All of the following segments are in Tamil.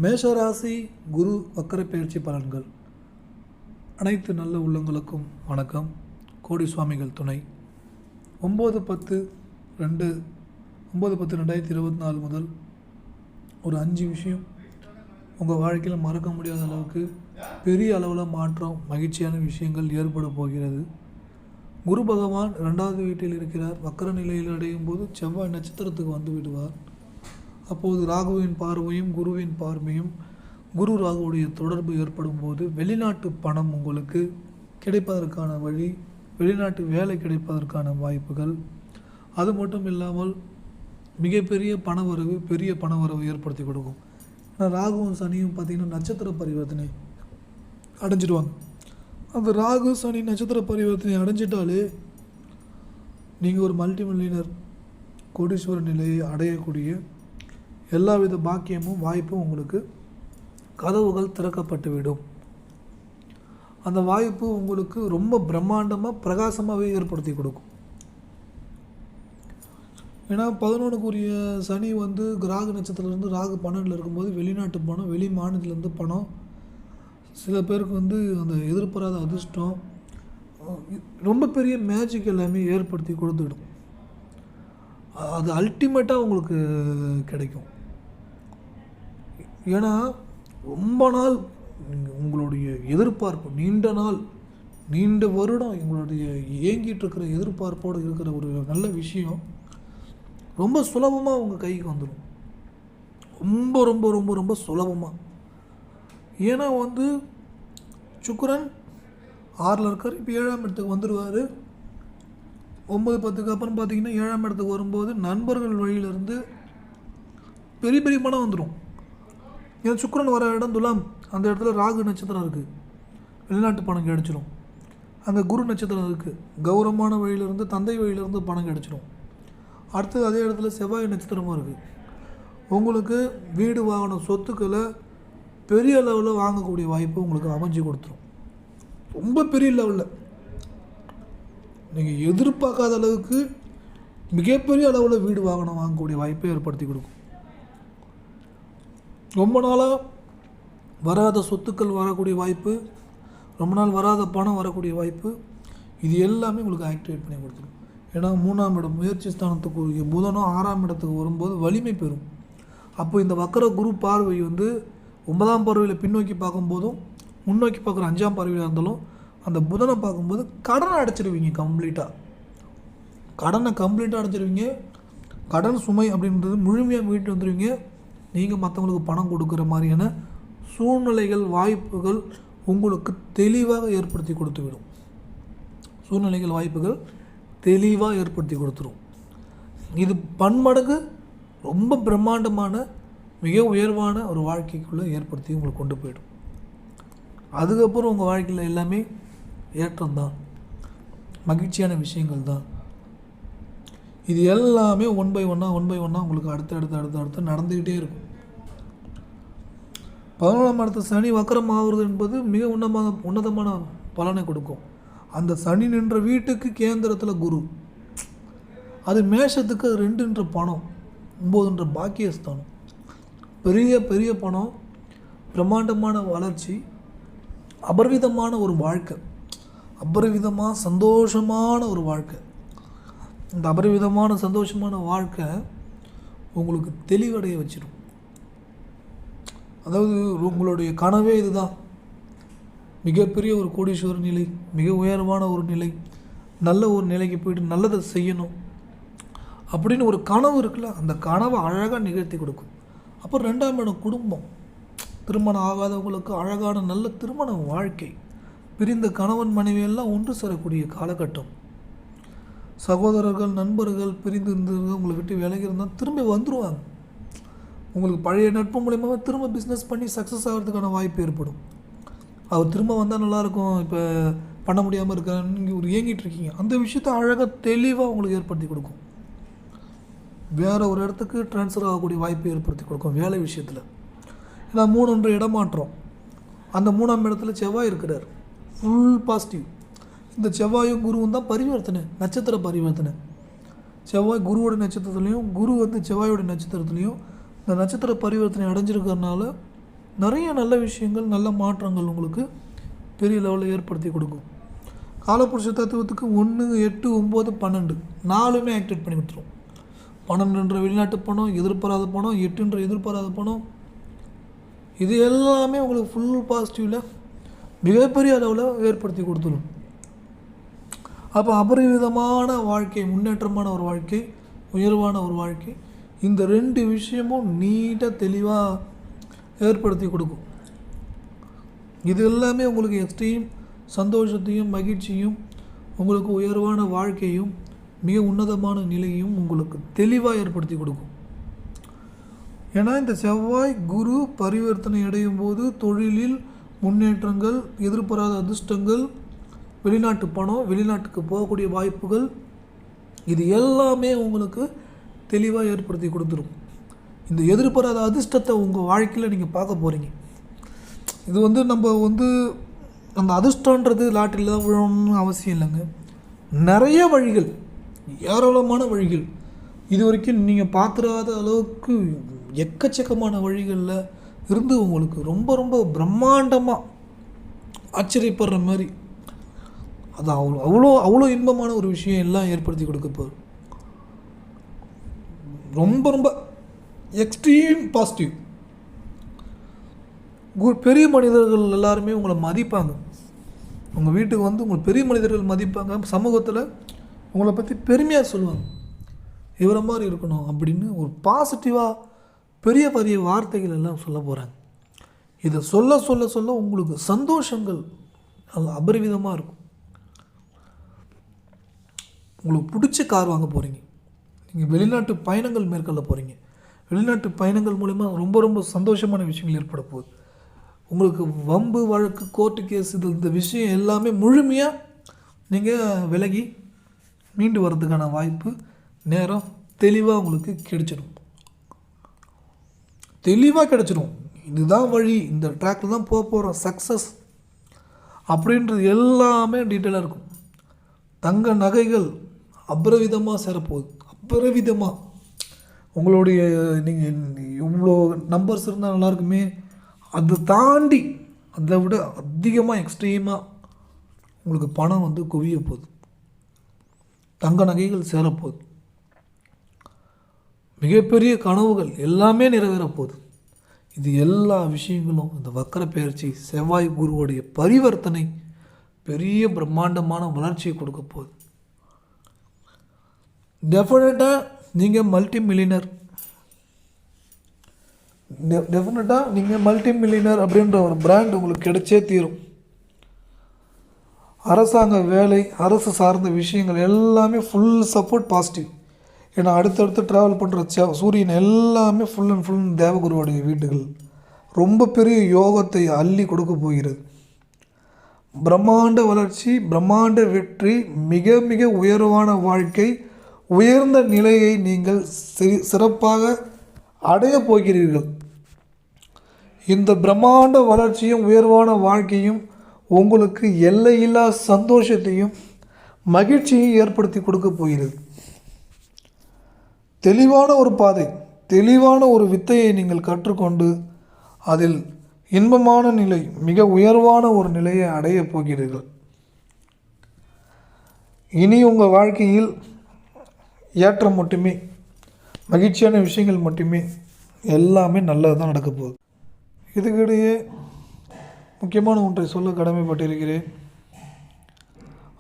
மேஷராசி குரு வக்கர பயிற்சி பலன்கள். அனைத்து நல்ல உள்ளங்களுக்கும் வணக்கம். கோடி சுவாமிகள் துணை. 9/10/2024 முதல் ஒரு 5 விஷயம் உங்கள் வாழ்க்கையில் மறக்க முடியாத அளவுக்கு பெரிய அளவில் மாற்றம், மகிழ்ச்சியான விஷயங்கள் ஏற்பட போகிறது. குரு பகவான் 2வது வீட்டில் இருக்கிறார். வக்கர நிலையில் அடையும் போது செவ்வாய் நட்சத்திரத்துக்கு வந்து விடுவார். அப்போது ராகுவின் பார்வையும் குருவின் பார்வையும் குரு ராகுவுடைய தொடர்பு ஏற்படும் போது வெளிநாட்டு பணம் உங்களுக்கு கிடைப்பதற்கான வழி, வெளிநாட்டு வேலை கிடைப்பதற்கான வாய்ப்புகள், அது மட்டும் இல்லாமல் மிகப்பெரிய பணவரவு, பெரிய பணவரவு ஏற்படுத்தி கொடுக்கும். ஏன்னா ராகுவும் சனியும் பார்த்திங்கன்னா நட்சத்திர பரிவர்த்தனை அடைஞ்சிடுவாங்க. அந்த ராகு சனி நட்சத்திர பரிவர்த்தனை அடைஞ்சிட்டாலே நீங்கள் ஒரு மல்டி மில்லியனர் கோடீஸ்வர நிலையை அடையக்கூடிய எல்லாவித பாக்கியமும் வாய்ப்பும் உங்களுக்கு கதவுகள் திறக்கப்பட்டுவிடும். அந்த வாய்ப்பு உங்களுக்கு ரொம்ப பிரம்மாண்டமாக பிரகாசமாகவே ஏற்படுத்தி கொடுக்கும். ஏன்னா 11க்குரிய சனி வந்து ராகு நட்சத்திரத்துலேருந்து ராகு 12ல் இருக்கும்போது வெளிநாட்டு பணம், வெளி மாநிலத்திலேருந்து பணம், சில பேருக்கு வந்து அந்த எதிர்பாராத அதிர்ஷ்டம், ரொம்ப பெரிய மேஜிக் எல்லாமே ஏற்படுத்தி கொடுத்துடும். அது அல்டிமேட்டாக உங்களுக்கு கிடைக்கும். ஏன்னா ரொம்ப நாள் உங்களுடைய எதிர்பார்ப்பு, நீண்ட வருடம் எங்களுடைய ஏங்கிட்டு இருக்கிற எதிர்பார்ப்போடு இருக்கிற ஒரு நல்ல விஷயம் ரொம்ப சுலபமாக உங்கள் கைக்கு வந்துடும். ரொம்ப ரொம்ப ரொம்ப ரொம்ப சுலபமாக. ஏன்னா வந்து சுக்கிரன் 6ல் இருக்கார். இப்போ 7ஆம் இடத்துக்கு வந்துடுவார். 9-10க்கு அப்புறம் பார்த்திங்கன்னா 7ஆம் இடத்துக்கு வரும்போது நண்பர்கள் வழியிலேருந்து பெரிய பெரிய பணம் வந்துடும். ஏன்னா சுக்கிரன் வர இடம் துலாம், அந்த இடத்துல ராகு நட்சத்திரம் இருக்குது, வெளிநாட்டு பணம் கிடச்சிடும். அங்கே குரு நட்சத்திரம் இருக்குது, கௌரவமான வழியிலேருந்து, தந்தை வழியிலேருந்து பணம் கிடச்சிடும். அடுத்தது அதே இடத்துல செவ்வாய் நட்சத்திரமாக இருக்குது. உங்களுக்கு வீடு வாகனம் சொத்துக்களை பெரிய லெவலில் வாங்கக்கூடிய வாய்ப்பு உங்களுக்கு அமைஞ்சு கொடுத்துரும். ரொம்ப பெரிய லெவலில் நீங்கள் எதிர்பார்க்காத அளவுக்கு மிகப்பெரிய அளவில் வீடு வாகனம் வாங்கக்கூடிய வாய்ப்பை ஏற்படுத்தி கொடுக்கும். ரொம்ப நாளாக வராத சொத்துக்கள் வரக்கூடிய வாய்ப்பு, ரொம்ப நாள் வராத பணம் வரக்கூடிய வாய்ப்பு, இது எல்லாமே உங்களுக்கு ஆக்டிவேட் பண்ணி கொடுத்துரும். ஏன்னா 3ஆம் இடம் முயற்சி ஸ்தானத்துக்கு புதனும் 6ஆம் இடத்துக்கு வரும்போது வலிமை பெறும். அப்போ இந்த வக்கர குரு பார்வை வந்து 9ஆம் பார்வையில் பின்னோக்கி பார்க்கும்போதும் முன்னோக்கி பார்க்குற 5ஆம் பார்வையில் இருந்தாலும் அந்த புதனை பார்க்கும்போது கடனை அடைச்சிடுவீங்க. கடனை கம்ப்ளீட்டாக அடைச்சிடுவீங்க. கடன் சுமை அப்படின்றது முழுமையாக மீட்டு வந்துடுவீங்க. நீங்கள் மற்றவங்களுக்கு பணம் கொடுக்குற மாதிரியான சூழ்நிலைகள், வாய்ப்புகள் உங்களுக்கு தெளிவாக ஏற்படுத்தி கொடுத்துவிடும். இது பன்மடங்கு ரொம்ப பிரம்மாண்டமான மிக உயர்வான ஒரு வாழ்க்கைக்குள்ளே ஏற்படுத்தி உங்களுக்கு கொண்டு போயிடும். அதுக்கப்புறம் உங்கள் வாழ்க்கையில் எல்லாமே ஏற்றம்தான், மகிழ்ச்சியான விஷயங்கள் தான். இது எல்லாமே ஒன் பை ஒன்னாக உங்களுக்கு அடுத்து நடந்துக்கிட்டே இருக்கும். 11ஆம் இடத்து சனி வக்கரம் ஆகுறது என்பது மிக உன்னதமான பலனை கொடுக்கும். அந்த சனி நின்ற வீட்டுக்கு கேந்திரத்தில் குரு, அது மேஷத்துக்கு 2ன்ற பணம், 9ன்ற பாக்கியஸ்தானம், பெரிய பெரிய பணம், பிரம்மாண்டமான வளர்ச்சி, அபரிவிதமான ஒரு வாழ்க்கை, அபரிவிதமாக சந்தோஷமான ஒரு வாழ்க்கை. இந்த அபரிவிதமான சந்தோஷமான வாழ்க்கை உங்களுக்கு தெளிவடைய வச்சிடும். அதாவது உங்களுடைய கனவே இதுதான், மிகப்பெரிய ஒரு கோடீஸ்வர நிலை, மிக உயர்வான ஒரு நிலை, நல்ல ஒரு நிலைக்கு போயிட்டு நல்லதை செய்யணும் அப்படின்னு ஒரு கனவு இருக்குல்ல, அந்த கனவை அழகாக நிகழ்த்தி கொடுக்கும். அப்புறம் 2ஆம் இடம் குடும்பம், திருமணம் ஆகாதவங்களுக்கு அழகான நல்ல திருமண வாழ்க்கை, பிரிந்த கணவன் மனைவியெல்லாம் ஒன்று சேரக்கூடிய காலகட்டம், சகோதரர்கள் நண்பர்கள் பிரிந்து இருந்தவங்க உங்களை விட்டு விலகி இருந்தால் திரும்பி வந்துடுவாங்க. உங்களுக்கு பழைய நட்பு மூலியமாக திரும்ப பிஸ்னஸ் பண்ணி சக்ஸஸ் ஆகிறதுக்கான வாய்ப்பு ஏற்படும். அவர் திரும்ப வந்தால் நல்லாயிருக்கும், இப்போ பண்ண முடியாமல் இருக்கிறான்னு நீங்கள் ஒரு ஏங்கிட்டு இருக்கீங்க, அந்த விஷயத்தை அழகாக தெளிவாக உங்களுக்கு ஏற்படுத்தி கொடுக்கும். வேறு ஒரு இடத்துக்கு ட்ரான்ஸ்ஃபர் ஆகக்கூடிய வாய்ப்பை ஏற்படுத்தி கொடுக்கும் வேலை விஷயத்தில். ஏன்னா 3 இடமாற்றம், அந்த 3ஆம் இடத்துல செவ்வாய் இருக்கிறார், ஃபுல் பாசிட்டிவ். இந்த செவ்வாயும் குருவும் தான் பரிவர்த்தனை, நட்சத்திர பரிவர்த்தனை. செவ்வாய் குருவோட நட்சத்திரத்துலேயும், குரு வந்து செவ்வாயோட நட்சத்திரத்துலேயும் இந்த நட்சத்திர பரிவர்த்தனை அடைஞ்சிருக்கிறதுனால நிறைய நல்ல விஷயங்கள், நல்ல மாற்றங்கள் உங்களுக்கு பெரிய லெவலில் ஏற்படுத்தி கொடுக்கும். காலபுருஷ தத்துவத்துக்கு 1, 8, 9, 12 4மே ஆக்டிவேட் பண்ணி கொடுத்துரும். 12ன்ற வெளிநாட்டு பணம், எதிர்பாராத பணம், 8ன்ற எதிர்பாராத பணம், இது எல்லாமே உங்களுக்கு ஃபுல் பாசிட்டிவில் மிகப்பெரிய அளவில் ஏற்படுத்தி கொடுத்துடும். அப்போ அபரிவிதமான வாழ்க்கை, முன்னேற்றமான ஒரு வாழ்க்கை, உயர்வான ஒரு வாழ்க்கை, இந்த 2 விஷயமும் நீட்டாக தெளிவாக ஏற்படுத்தி கொடுக்கும். இது எல்லாமே உங்களுக்கு எக்ஸ்ட்ரீம் சந்தோஷத்தையும் மகிழ்ச்சியும், உங்களுக்கு உயர்வான வாழ்க்கையும், மிக உன்னதமான நிலையும் உங்களுக்கு தெளிவாக ஏற்படுத்தி கொடுக்கும். ஏன்னா இந்த செவ்வாய் குரு பரிவர்த்தனை அடையும் போது தொழிலில் முன்னேற்றங்கள், எதிர்பாராத அதிர்ஷ்டங்கள், வெளிநாட்டு பணம், வெளிநாட்டுக்கு போகக்கூடிய வாய்ப்புகள், இது எல்லாமே உங்களுக்கு தெளிவாக ஏற்படுத்தி கொடுத்துரும். இந்த எதிர்பாராத அதிர்ஷ்டத்தை உங்கள் வாழ்க்கையில் நீங்கள் பார்க்க போகிறீங்க. இது நம்ம அந்த அதிர்ஷ்டன்றது லாட்டரியில் தான் விழணும்னு அவசியம் இல்லைங்க. நிறைய வழிகள், ஏராளமான வழிகள், இது வரைக்கும் நீங்கள் பார்க்குறாத அளவுக்கு எக்கச்சக்கமான வழிகளில் இருந்து உங்களுக்கு ரொம்ப ரொம்ப பிரம்மாண்டமாக ஆச்சரியப்படுற மாதிரி, அது அவ்வளோ அவ்வளோ இன்பமான ஒரு விஷயம் எல்லாம் ஏற்படுத்தி கொடுக்கப்போகுது. ரொம்ப ரொம்ப எக்ஸ்ட்ரீம் பாசிட்டிவ். பெரிய மனிதர்கள் எல்லாருமே உங்களை மதிப்பாங்க. உங்கள் வீட்டுக்கு உங்களை பெரிய மனிதர்கள் மதிப்பாங்க. சமூகத்தில் உங்களை பற்றி பெருமையாக சொல்லுவாங்க, இவரை மாதிரி இருக்கணும் அப்படின்னு ஒரு பாசிட்டிவாக பெரிய பெரிய வார்த்தைகள் எல்லாம் சொல்ல போகிறாங்க. இதை சொல்ல சொல்ல சொல்ல உங்களுக்கு சந்தோஷங்கள் அது அபரிவிதமாக இருக்கும். உங்களுக்கு பிடிச்ச கார் வாங்க போகிறீங்க, நீங்கள் வெளிநாட்டு பயணங்கள் மேற்கொள்ள போகிறீங்க. வெளிநாட்டு பயணங்கள் மூலிமா ரொம்ப ரொம்ப சந்தோஷமான விஷயங்கள் ஏற்பட போகுது. உங்களுக்கு வம்பு வழக்கு, கோர்ட்டு கேஸ், இந்த விஷயம் எல்லாமே முழுமையாக நீங்கள் விலகி மீண்டு வர்றதுக்கான வாய்ப்பு, நேரம் தெளிவாக உங்களுக்கு கிடைச்சிடும். தெளிவாக கிடைச்சிடும். இதுதான் வழி, இந்த ட்ராக்கில் தான் போக போகிறோம், சக்ஸஸ் அப்படின்றது எல்லாமே டீட்டெயிலாக இருக்கும். தங்க நகைகள் அபரிவிதமாக சேரப்போகுது. அபரிவிதமாக உங்களுடைய நீங்கள் இவ்வளோ நம்பர்ஸ் இருந்தால் நல்லாயிருக்குமே, அதை தாண்டி அதை விட அதிகமாக எக்ஸ்ட்ரீமாக உங்களுக்கு பணம் குவிய போகுது. தங்க நகைகள் சேரப்போகுது. மிகப்பெரிய கனவுகள் எல்லாமே நிறைவேறப்போகுது. இது எல்லா விஷயங்களும் இந்த வக்கர பெயர்ச்சி, செவ்வாய் குருவுடைய பரிவர்த்தனை பெரிய பிரம்மாண்டமான வளர்ச்சியை கொடுக்க போகுது. டெஃபினட்டாக நீங்கள் மல்டி மில்லியனர், டெஃபினட்டாக நீங்கள் மல்டி மில்லியனர் அப்படின்ற ஒரு பிராண்ட் உங்களுக்கு கிடைச்சே தீரும். அரசாங்க வேலை, அரசு சார்ந்த விஷயங்கள் எல்லாமே ஃபுல் சப்போர்ட், பாசிட்டிவ். ஏன்னா அடுத்தடுத்து ட்ராவல் பண்ணுற சூரியன் எல்லாமே ஃபுல் அண்ட் ஃபுல் தேவகுருவுடைய வீடுகள் ரொம்ப பெரிய யோகத்தை அள்ளி கொடுக்க போகிறது. பிரம்மாண்ட வளர்ச்சி, பிரம்மாண்ட வெற்றி, மிக மிக உயர்வான வாழ்க்கை, உயர்ந்த நிலையை நீங்கள் சிறப்பாக அடைய போகிறீர்கள். இந்த பிரம்மாண்ட வளர்ச்சியும் உயர்வான வாழ்க்கையும் உங்களுக்கு எல்லையில்லா சந்தோஷத்தையும் மகிழ்ச்சியும் ஏற்படுத்தி கொடுக்க போகிறது. தெளிவான ஒரு பாதை, தெளிவான ஒரு வித்தையை நீங்கள் கற்றுக்கொண்டு அதில் இன்பமான நிலை, மிக உயர்வான ஒரு நிலையை அடையப் போகிறீர்கள். இனி உங்கள் வாழ்க்கையில் ஏற்றம் மட்டுமே, மகிழ்ச்சியான விஷயங்கள் மட்டுமே, எல்லாமே நல்லது தான் நடக்க போகுது. இதுக்கிடையே முக்கியமான ஒன்றை சொல்ல கடமைப்பட்டிருக்கிறேன்.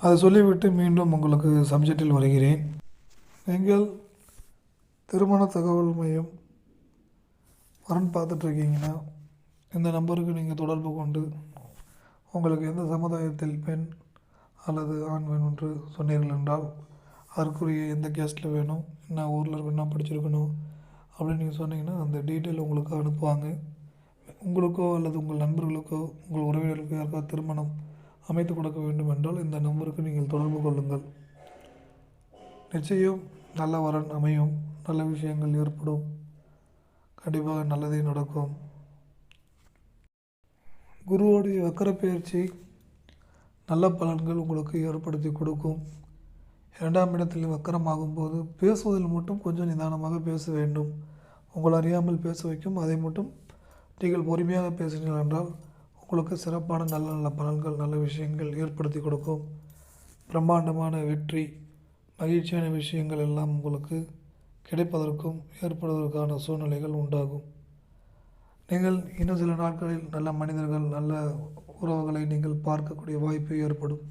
அதை சொல்லிவிட்டு மீண்டும் உங்களுக்கு சப்ஜெக்டில் வருகிறேன். எங்கள் திருமண தகவல் மையம் வரன் பார்த்துட்ருக்கீங்கன்னா இந்த நம்பருக்கு நீங்கள் தொடர்பு கொண்டு உங்களுக்கு எந்த சமுதாயத்தில் பெண் அல்லது ஆண் வேணும் என்று சொன்னீர்கள் என்றால், அதற்குரிய எந்த கேஸ்ட்டில் வேணும், என்ன ஊரில் என்ன படிச்சிருக்கணும் அப்படின்னு நீங்கள் சொன்னீங்கன்னா அந்த டீட்டெயில் உங்களுக்கு அனுப்புவாங்க. உங்களுக்கோ அல்லது உங்கள் நண்பர்களுக்கோ உங்கள் உறவினர்களுக்கோ யாருக்காவது திருமணம் அமைத்து கொடுக்க வேண்டும் என்றால் இந்த நம்பருக்கு நீங்கள் தொடர்பு கொள்ளுங்கள். நிச்சயம் நல்ல வரன் அமையும், நல்ல விஷயங்கள் ஏற்படும், கண்டிப்பாக நல்லதே நடக்கும். குருவோடைய வக்கர பெயர்ச்சி நல்ல பலன்கள் உங்களுக்கு ஏற்படுத்தி கொடுக்கும். 2ஆம் இடத்தில் வக்கரமாகும்போது பேசுவதில் மட்டும் கொஞ்சம் நிதானமாக பேச வேண்டும். உங்கள் அறியாமல் பேச வைக்கும். அதை மட்டும் நீங்கள் பொறுமையாக பேசினீர்கள் என்றால் உங்களுக்கு சிறப்பான நல்ல நல்ல பலன்கள், நல்ல விஷயங்கள் ஏற்படுத்தி கொடுக்கும். பிரம்மாண்டமான வெற்றி, மகிழ்ச்சியான விஷயங்கள் எல்லாம் உங்களுக்கு கிடைப்பதற்கும் ஏற்படுவதற்கான சூழ்நிலைகள் உண்டாகும். நீங்கள் இன்னும் சில நாட்களில் நல்ல மனிதர்கள், நல்ல உறவுகளை நீங்கள் பார்க்கக்கூடிய வாய்ப்பு ஏற்படும்.